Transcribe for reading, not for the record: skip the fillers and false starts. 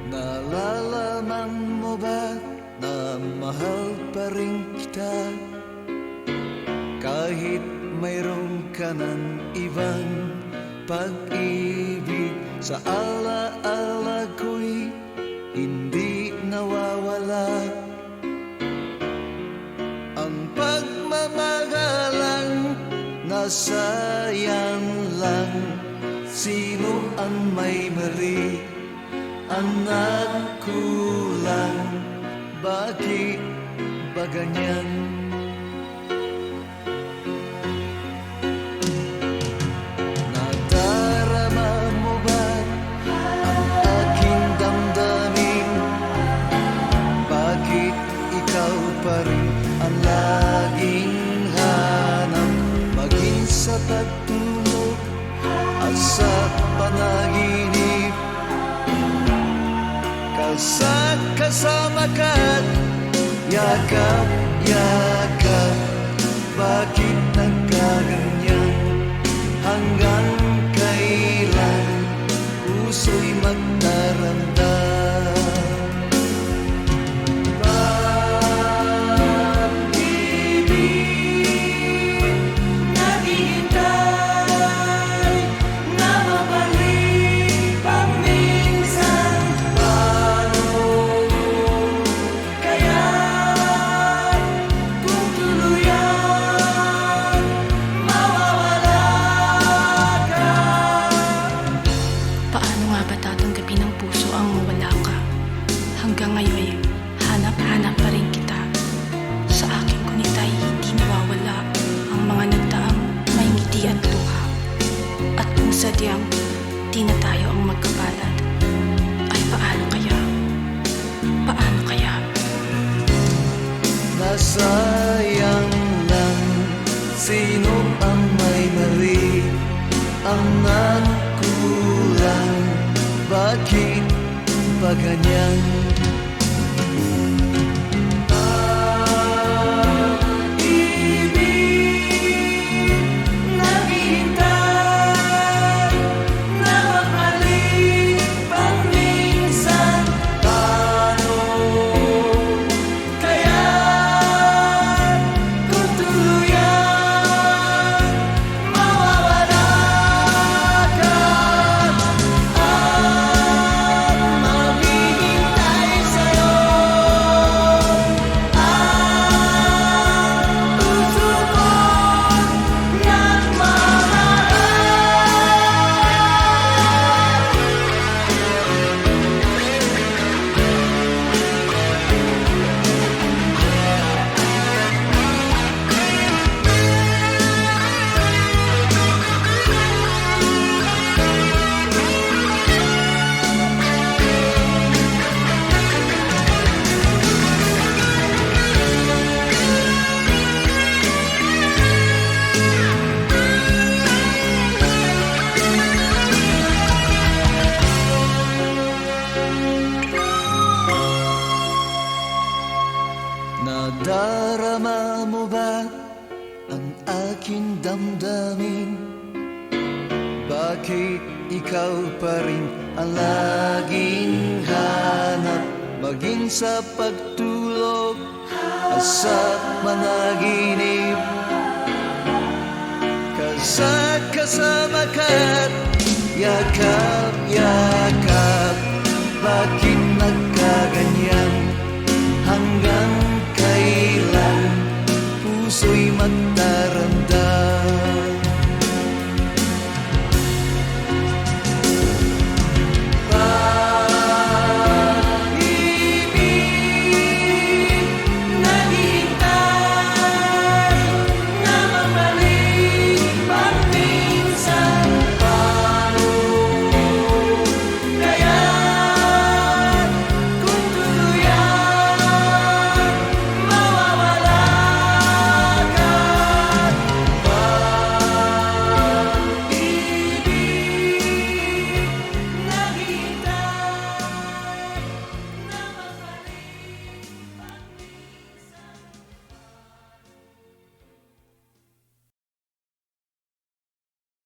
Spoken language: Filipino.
Nalalaman mo ba na mahal pa rin kita? Kahit mayroon ka ng ibang pag-ibig, sa alaala ko'y hindi nawawala. Ang pagmamahalang nasayang lang, sino ang may mali? Anak ko lang, bakit ba ganyan? Nadarama mo ba ang aking damdamin? Bakit ikaw pa rin ang laging hanap, maging sa pagtulog at sa panaginip? Kasama ka't yakap-yakap, bakit nagkaganyan? Hanggang kailan puso'y magdaramdam? Pag-ibig naghihintay na mabalik paminsan. Hanggang ngayon, hanap-hanap pa rin kita. Sa aking kunitay, hindi nawawala ang mga nagdaang may ngiti at luha. At kung sadyang di na tayo ang magkapalat, ay paano kaya? Paano kaya? Nasayang lang, sino ang may mali? Ang nagkulang, bakit ba ganyan? Nadarama mo ba ang aking damdamin? Bakit ikaw pa rin ang laging hanap, maging sa pagtulog at sa managinip? Kasama ka't yakap-yakap,